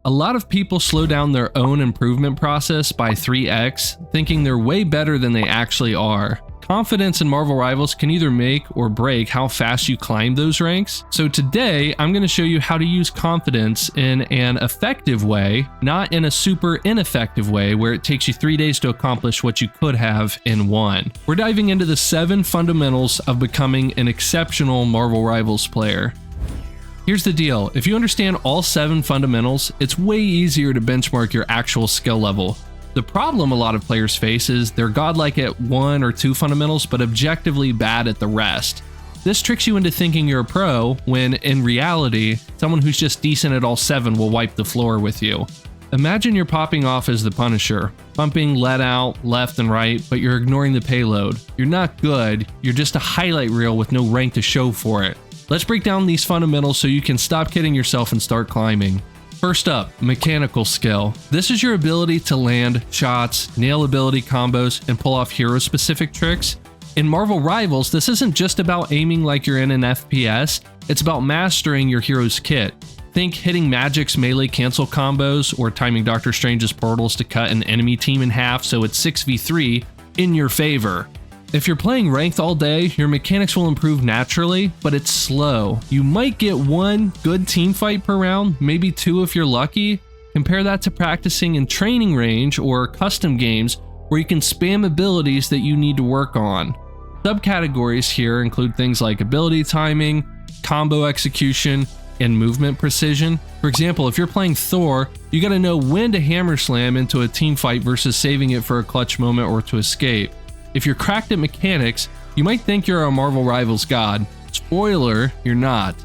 A lot of people slow down their own improvement process by 3x, thinking they're way better than they actually are. Confidence in Marvel Rivals can either make or break how fast you climb those ranks. So today, I'm going to show you how to use confidence in an effective way, not in a super ineffective way where it takes you 3 days to accomplish what you could have in 1. We're diving into the 7 fundamentals of becoming an exceptional Marvel Rivals player. Here's the deal, if you understand all 7 fundamentals, it's way easier to benchmark your actual skill level. The problem a lot of players face is they're godlike at 1 or 2 fundamentals, but objectively bad at the rest. This tricks you into thinking you're a pro, when in reality, someone who's just decent at all 7 will wipe the floor with you. Imagine you're popping off as the Punisher, pumping lead out left and right, but you're ignoring the payload. You're not good, you're just a highlight reel with no rank to show for it. Let's break down these fundamentals so you can stop kidding yourself and start climbing. First up, mechanical skill. This is your ability to land shots, nail ability combos, and pull off hero-specific tricks. In Marvel Rivals, this isn't just about aiming like you're in an FPS, it's about mastering your hero's kit. Think hitting Magik's melee cancel combos or timing Doctor Strange's portals to cut an enemy team in half so it's 6v3 in your favor. If you're playing ranked all day, your mechanics will improve naturally, but it's slow. You might get 1 good team fight per round, maybe 2 if you're lucky. Compare that to practicing in training range or custom games where you can spam abilities that you need to work on. Subcategories here include things like ability timing, combo execution, and movement precision. For example, if you're playing Thor, you gotta know when to hammer slam into a team fight versus saving it for a clutch moment or to escape. If you're cracked at mechanics, you might think you're a Marvel Rivals god. Spoiler, you're not.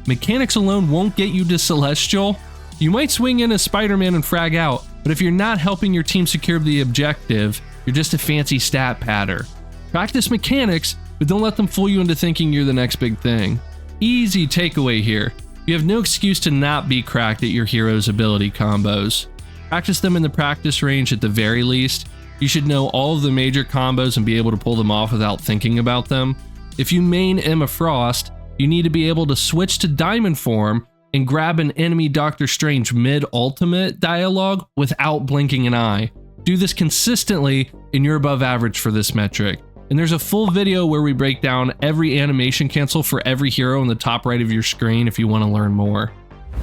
Mechanics alone won't get you to Celestial. You might swing in as Spider-Man and frag out, but if you're not helping your team secure the objective, you're just a fancy stat patter. Practice mechanics, but don't let them fool you into thinking you're the next big thing. Easy takeaway here. You have no excuse to not be cracked at your hero's ability combos. Practice them in the practice range at the very least. You should know all of the major combos and be able to pull them off without thinking about them. If you main Emma Frost, you need to be able to switch to Diamond form and grab an enemy Doctor Strange mid-ultimate dialogue without blinking an eye. Do this consistently and you're above average for this metric. And there's a full video where we break down every animation cancel for every hero in the top right of your screen if you want to learn more.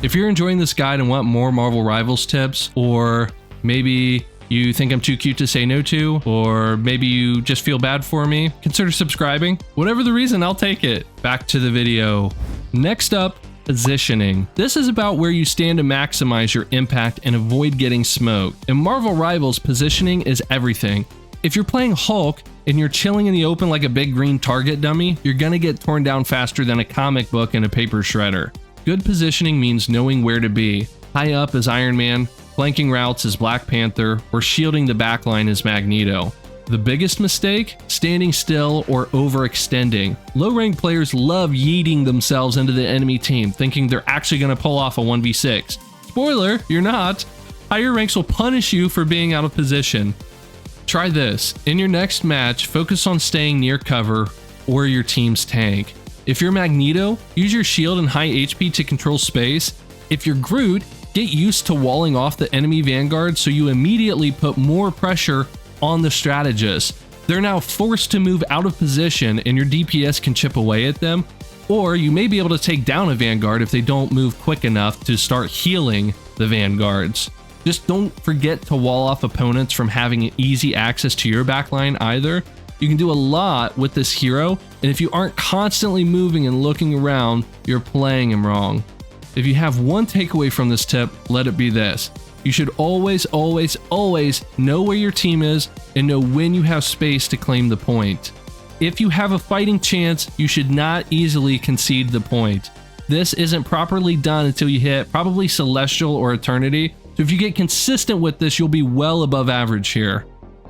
If you're enjoying this guide and want more Marvel Rivals tips, or maybe you think I'm too cute to say no to, or maybe you just feel bad for me, consider subscribing. Whatever the reason, I'll take it. Back to the video. Next up, positioning. This is about where you stand to maximize your impact and avoid getting smoked. In Marvel Rivals, positioning is everything. If you're playing Hulk and you're chilling in the open like a big green target dummy, you're gonna get torn down faster than a comic book and a paper shredder. Good positioning means knowing where to be. High up as Iron Man, flanking routes as Black Panther, or shielding the backline as Magneto. The biggest mistake? Standing still or overextending. Low-ranked players love yeeting themselves into the enemy team, thinking they're actually going to pull off a 1v6. Spoiler, you're not. Higher ranks will punish you for being out of position. Try this. In your next match, focus on staying near cover or your team's tank. If you're Magneto, use your shield and high HP to control space. If you're Groot, get used to walling off the enemy vanguard so you immediately put more pressure on the strategist. They're now forced to move out of position and your DPS can chip away at them, or you may be able to take down a vanguard if they don't move quick enough to start healing the vanguards. Just don't forget to wall off opponents from having easy access to your backline either. You can do a lot with this hero, and if you aren't constantly moving and looking around, you're playing him wrong. If you have one takeaway from this tip, let it be this. You should always know where your team is and know when you have space to claim the point. If you have a fighting chance, you should not easily concede the point. This isn't properly done until you hit probably Celestial or Eternity, so if you get consistent with this, you'll be well above average here.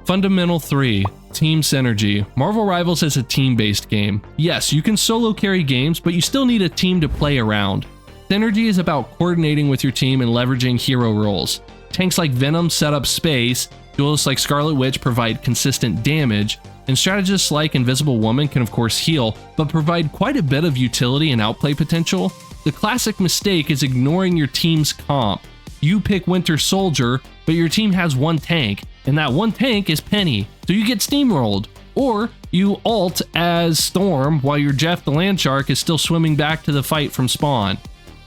Fundamental 3, Team Synergy. Marvel Rivals is a team-based game. Yes, you can solo carry games, but you still need a team to play around. Synergy is about coordinating with your team and leveraging hero roles. Tanks like Venom set up space, duelists like Scarlet Witch provide consistent damage, and strategists like Invisible Woman can of course heal, but provide quite a bit of utility and outplay potential. The classic mistake is ignoring your team's comp. you pick Winter Soldier, but your team has one tank, and that one tank is Penny, so you get steamrolled. Or you ult as Storm while your Jeff the Land Shark is still swimming back to the fight from spawn.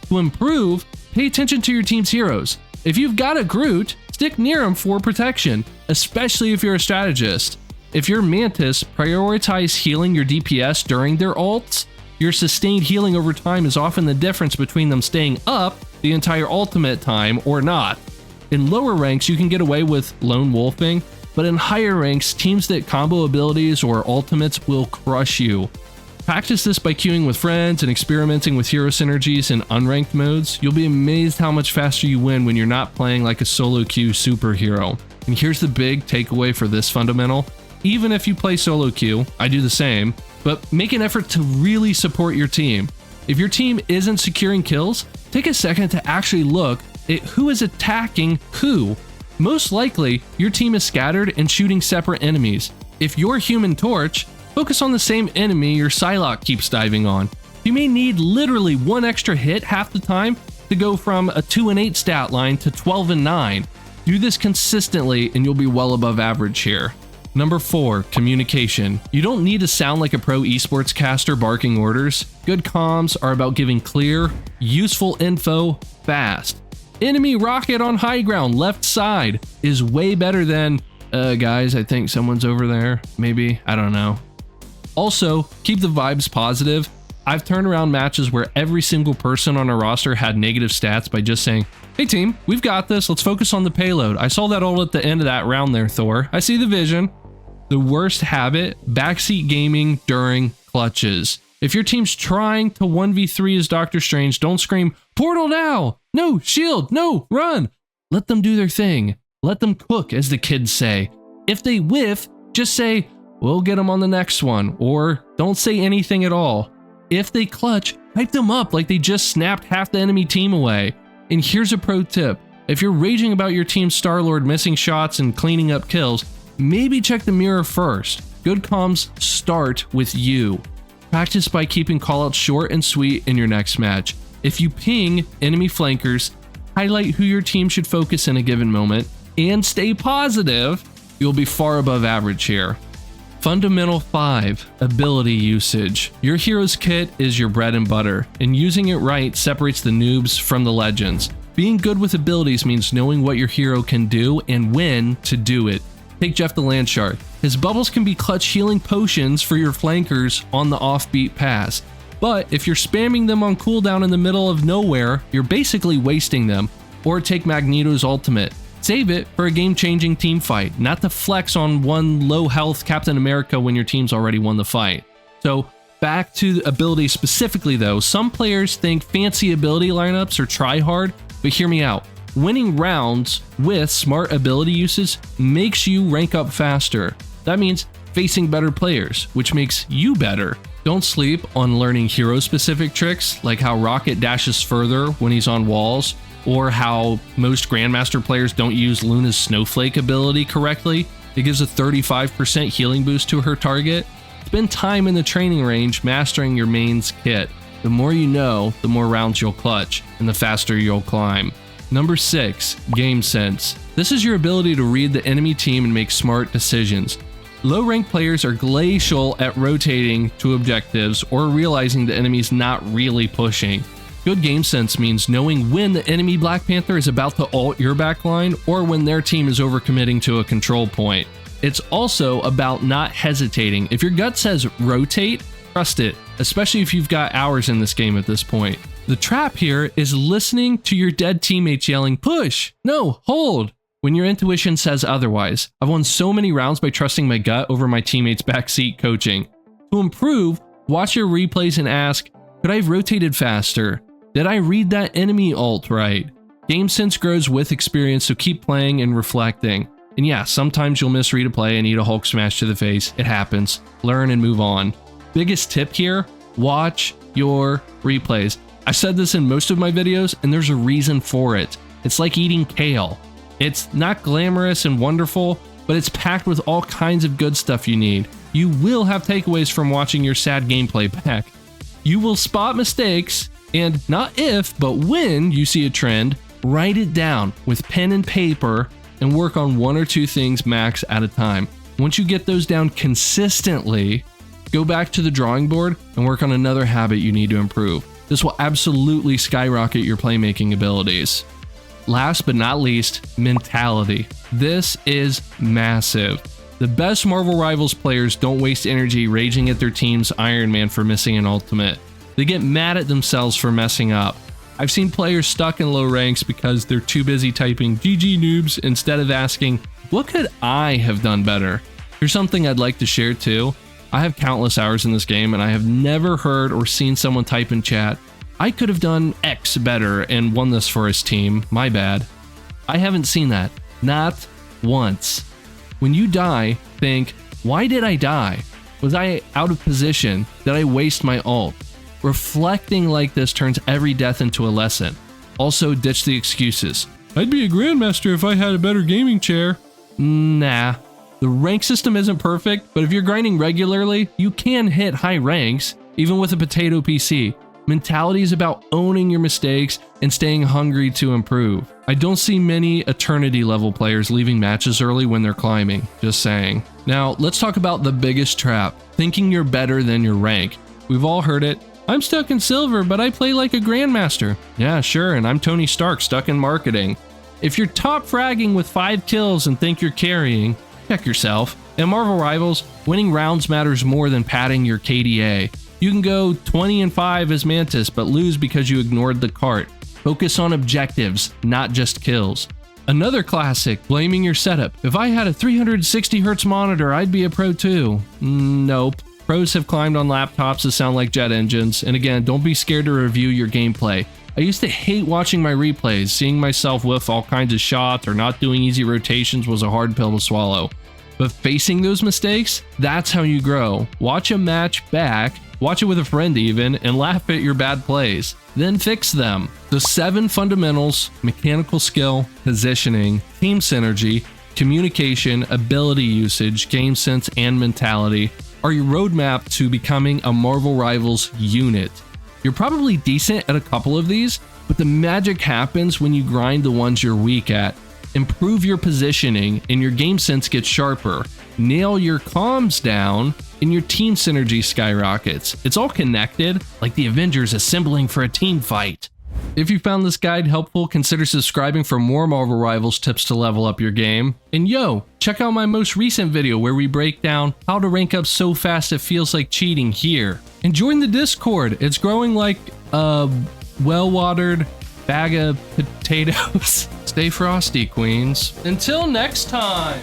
To improve, pay attention to your team's heroes. If you've got a Groot, stick near him for protection, especially if you're a strategist. If you're Mantis, prioritize healing your DPS during their ults. Your sustained healing over time is often the difference between them staying up the entire ultimate time or not. In lower ranks, you can get away with lone wolfing, but in higher ranks, teams that combo abilities or ultimates will crush you. Practice this by queuing with friends and experimenting with hero synergies in unranked modes. You'll be amazed how much faster you win when you're not playing like a solo queue superhero. And here's the big takeaway for this fundamental. Even if you play solo queue, I do the same, but make an effort to really support your team. If your team isn't securing kills, take a second to actually look at who is attacking who. Most likely, your team is scattered and shooting separate enemies. If you're Human Torch, focus on the same enemy your Psylocke keeps diving on. You may need literally one extra hit half the time to go from a 2 and 8 stat line to 12 and 9. Do this consistently and you'll be well above average here. Number 4, communication. You don't need to sound like a pro esports caster barking orders. Good comms are about giving clear, useful info fast. Enemy rocket on high ground, left side, is way better than, guys, I think someone's over there. Maybe, I don't know. Also, keep the vibes positive. I've turned around matches where every single person on a roster had negative stats by just saying, hey team, we've got this, let's focus on the payload. I saw that all at the end of that round there, Thor. I see the vision. The worst habit, backseat gaming during clutches. If your team's trying to 1v3 as Doctor Strange, don't scream, portal now! No, shield, no, run! Let them do their thing. Let them cook, as the kids say. If they whiff, just say, we'll get them on the next one, or don't say anything at all. If they clutch, hype them up like they just snapped half the enemy team away. And here's a pro tip. If you're raging about your team's Star-Lord missing shots and cleaning up kills, maybe check the mirror first. Good comms start with you. Practice by keeping callouts short and sweet in your next match. If you ping enemy flankers, highlight who your team should focus in a given moment, and stay positive, you'll be far above average here. Fundamental 5, ability usage. Your hero's kit is your bread and butter, and using it right separates the noobs from the legends. Being good with abilities means knowing what your hero can do and when to do it. Take Jeff the Land Shark. His bubbles can be clutch healing potions for your flankers on the offbeat pass. But if you're spamming them on cooldown in the middle of nowhere, you're basically wasting them. Or take Magneto's ultimate. Save it for a game-changing team fight, not to flex on one low-health Captain America when your team's already won the fight. So, back to ability specifically though, some players think fancy ability lineups are try-hard, but hear me out. Winning rounds with smart ability usage makes you rank up faster. That means facing better players, which makes you better. Don't sleep on learning hero-specific tricks, like how Rocket dashes further when he's on walls, or how most Grandmaster players don't use Luna's Snowflake ability correctly. It gives a 35% healing boost to her target. Spend time in the training range mastering your main's kit. The more you know, the more rounds you'll clutch, and the faster you'll climb. Number 6, game sense. This is your ability to read the enemy team and make smart decisions. Low-ranked players are glacial at rotating to objectives or realizing the enemy's not really pushing. Good game sense means knowing when the enemy Black Panther is about to ult your backline or when their team is overcommitting to a control point. It's also about not hesitating. If your gut says rotate, trust it, especially if you've got hours in this game at this point. The trap here is listening to your dead teammates yelling, push, no, hold, when your intuition says otherwise. I've won so many rounds by trusting my gut over my teammates' backseat coaching. To improve, watch your replays and ask, could I have rotated faster? Did I read that enemy ult right? Game sense grows with experience, so keep playing and reflecting. And yeah, sometimes you'll misread a play and eat a Hulk smash to the face. It happens. Learn and move on. Biggest tip here, watch your replays. I've said this in most of my videos, and there's a reason for it. It's like eating kale. It's not glamorous and wonderful, but it's packed with all kinds of good stuff you need. You will have takeaways from watching your sad gameplay back. You will spot mistakes, and not if, but when you see a trend, Write it down with pen and paper and work on 1 or 2 things max at a time. Once you get those down consistently, go back to the drawing board and work on another habit you need to improve. This will absolutely skyrocket your playmaking abilities. Last but not least, mentality. This is massive. The best Marvel Rivals players don't waste energy raging at their team's Iron Man for missing an ultimate. They get mad at themselves for messing up. I've seen players stuck in low ranks because they're too busy typing GG noobs instead of asking, what could I have done better? Here's something I'd like to share too. I have countless hours in this game and I have never heard or seen someone type in chat, I could have done X better and won this for his team, my bad. I haven't seen that, not once. When you die, think, why did I die? Was I out of position? Did I waste my ult? Reflecting like this turns every death into a lesson. Also, ditch the excuses. I'd be a grandmaster if I had a better gaming chair. Nah. The rank system isn't perfect, but if you're grinding regularly, you can hit high ranks, even with a potato PC. Mentality is about owning your mistakes and staying hungry to improve. I don't see many eternity level players leaving matches early when they're climbing, just saying. Now, let's talk about the biggest trap, thinking you're better than your rank. We've all heard it. I'm stuck in silver, but I play like a grandmaster. Yeah, sure, and I'm Tony Stark stuck in marketing. If you're top fragging with 5 kills and think you're carrying, check yourself. In Marvel Rivals, winning rounds matters more than padding your KDA. You can go 20-5 as Mantis, but lose because you ignored the cart. Focus on objectives, not just kills. Another classic, blaming your setup. If I had a 360Hz monitor, I'd be a pro too. Nope. Pros have climbed on laptops that sound like jet engines, and again, don't be scared to review your gameplay. I used to hate watching my replays. Seeing myself whiff all kinds of shots or not doing easy rotations was a hard pill to swallow. But facing those mistakes, that's how you grow. Watch a match back, watch it with a friend even, and laugh at your bad plays. Then fix them. The 7 fundamentals, mechanical skill, positioning, team synergy, communication, ability usage, game sense, and mentality, are your roadmap to becoming a Marvel Rivals unit. You're probably decent at a couple of these, but the magic happens when you grind the ones you're weak at. Improve your positioning and your game sense gets sharper. Nail your comms down and your team synergy skyrockets. It's all connected, like the Avengers assembling for a team fight. If you found this guide helpful, consider subscribing for more Marvel Rivals tips to level up your game. And yo, check out my most recent video where we break down how to rank up so fast it feels like cheating here. And join the Discord, it's growing like a well-watered bag of potatoes. Stay frosty, queens. Until next time!